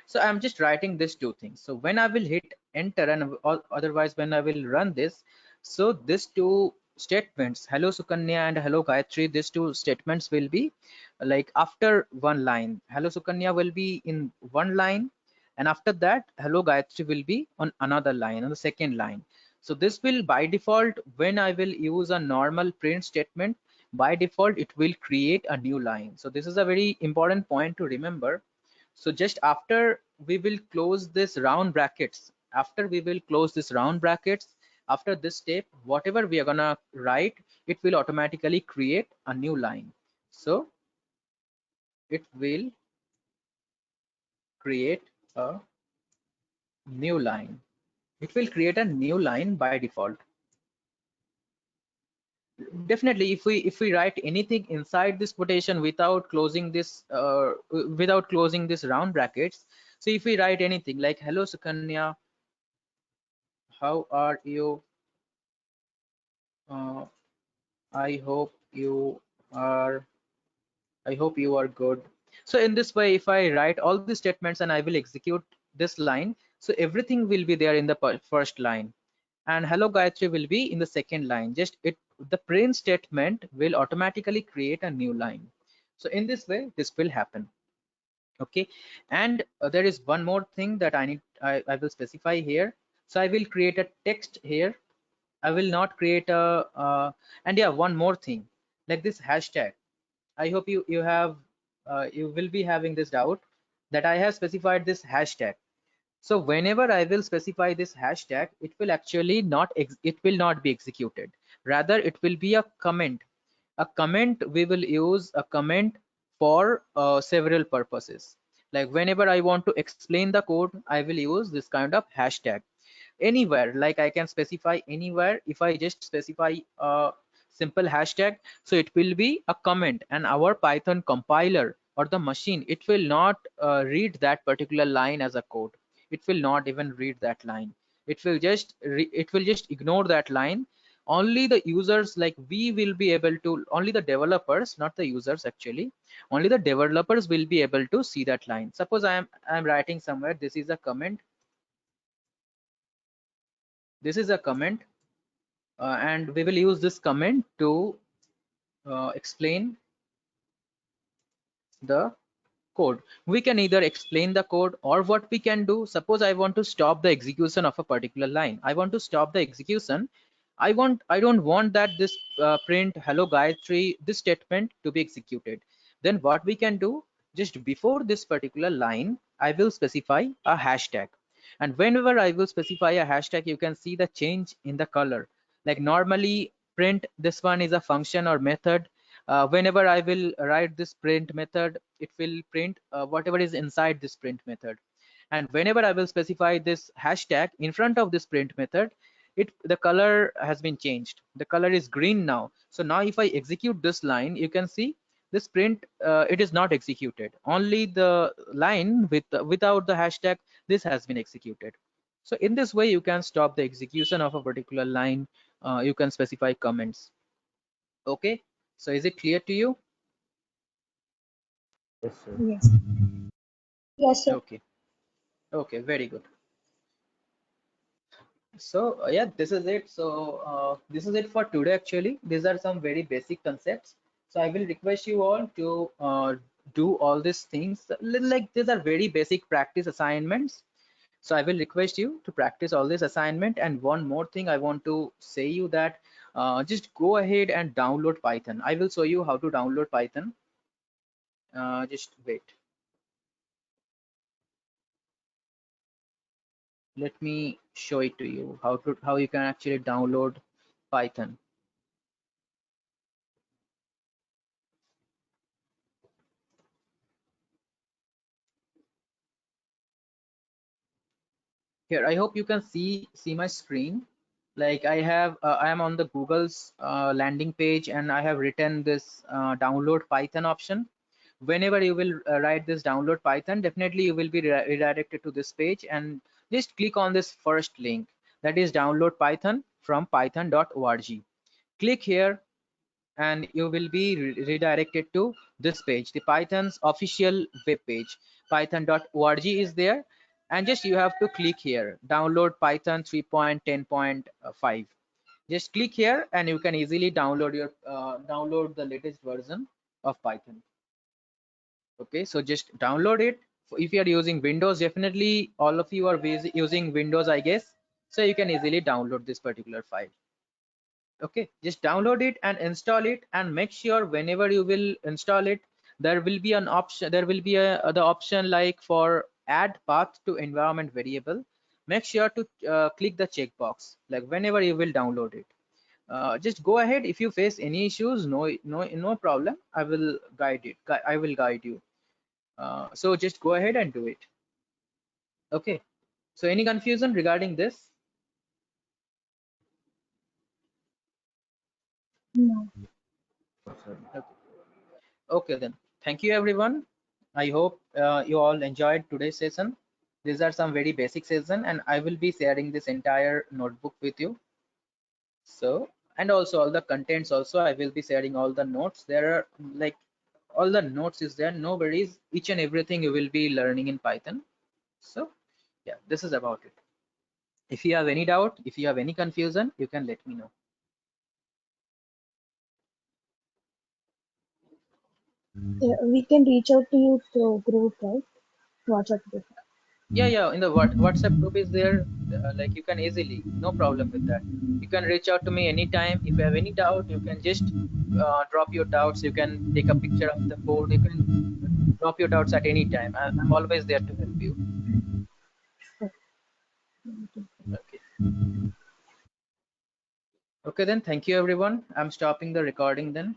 So I'm just writing these two things. So when I will hit enter, and otherwise when I will run this, so these two statements, hello Sukanya and hello Gayatri, these two statements will be like after one line. Hello Sukanya will be in one line, and after that hello Gayatri will be on another line, on the second line. So this will by default, when I will use a normal print statement, by default it will create a new line. So this is a very important point to remember. So just after we will close this round brackets, after this step, whatever we are gonna write, it will automatically create a new line. So it will create a new line. It will create a new line by default. Definitely, if we write anything inside this quotation without closing this round brackets, so if we write anything like hello Sukanya, how are you, uh, I hope you are good. So in this way, if I write all the statements and I will execute this line, so everything will be there in the first line, and hello Gayatri will be in the second line. Just the print statement will automatically create a new line. So in this way, this will happen. Okay, and there is one more thing that I will specify here. So I will create a text here. I will not create a and yeah, one more thing, like this hashtag. I hope you have you will be having this doubt that I have specified this hashtag. So whenever I will specify this hashtag, it will actually not it will not be executed. Rather, it will be a comment. A comment, we will use a comment for several purposes. Like whenever I want to explain the code, I will use this kind of hashtag. Anywhere, like I can specify anywhere. If I just specify a simple hashtag, so it will be a comment, and our Python compiler or the machine, it will not read that particular line as a code. It will not even read that line. It will just it will just ignore that line. Only the users, like we will be able to, only the developers, not the users actually, only the developers will be able to see that line. Suppose I'm writing somewhere, this is a comment, this is a comment, and we will use this comment to explain the code. We can either explain the code, or what we can do, suppose I want to stop the execution of a particular line. I want to stop the execution. I don't want that this print hello Gayatri, this statement to be executed. Then what we can do, just before this particular line, I will specify a hashtag. And whenever I will specify a hashtag, you can see the change in the color. Like normally print, this one is a function or method. Whenever I will write this print method, it will print whatever is inside this print method. And whenever I will specify this hashtag in front of this print method, the color has been changed. The color is green now. So now if I execute this line, you can see this print, it is not executed. Only the line without the hashtag, this has been executed. So in this way, you can stop the execution of a particular line. You can specify comments. Okay, so is it clear to you? Yes, sir. Yes. Yes, sir. Okay, okay, very good. So yeah, this is it. So this is it for today actually. These are some very basic concepts. So I will request you all to do all these things. Like these are very basic practice assignments. So I will request you to practice all this assignment. And one more thing I want to say you that just go ahead and download Python. I will show you how to download Python. Just wait. Let me show it to you how you can actually download Python. Here, I hope you can see my screen. Like I am on the Google's landing page, and I have written this download Python option. Whenever you will write this download Python, definitely you will be redirected to this page, and just click on this first link, that is download Python from python.org. Click here, and you will be redirected to this page, the Python's official web page. Python.org is there, and just you have to click here, download Python 3.10.5. Just click here, and you can easily download your download the latest version of Python. Okay, so just download it. If you are using Windows, definitely all of you are using Windows, I guess, so you can easily download this particular file. Okay, just download it and install it, and make sure whenever you will install it, there will be an option, there will be the option like for add path to environment variable. Make sure to click the checkbox, like whenever you will download it. Just go ahead. If you face any issues, no problem, I will guide it. I will guide you. So just go ahead and do it. Okay, so any confusion regarding this? No. Okay. Okay, then. Thank you, everyone. I hope you all enjoyed today's session. These are some very basic session, and I will be sharing this entire notebook with you. So, and also all the contents also, I will be sharing all the notes. There are like all the notes is there. No worries. Each and everything you will be learning in Python. So yeah, this is about it. If you have any doubt, if you have any confusion, you can let me know. Yeah, we can reach out to you through group, right? WhatsApp group. Yeah, in the WhatsApp group is there. Like you can easily, no problem with that. You can reach out to me anytime. If you have any doubt, you can just drop your doubts. You can take a picture of the code. You can drop your doubts at any time. I'm always there to help you. Okay. Okay then, thank you everyone. I'm stopping the recording then.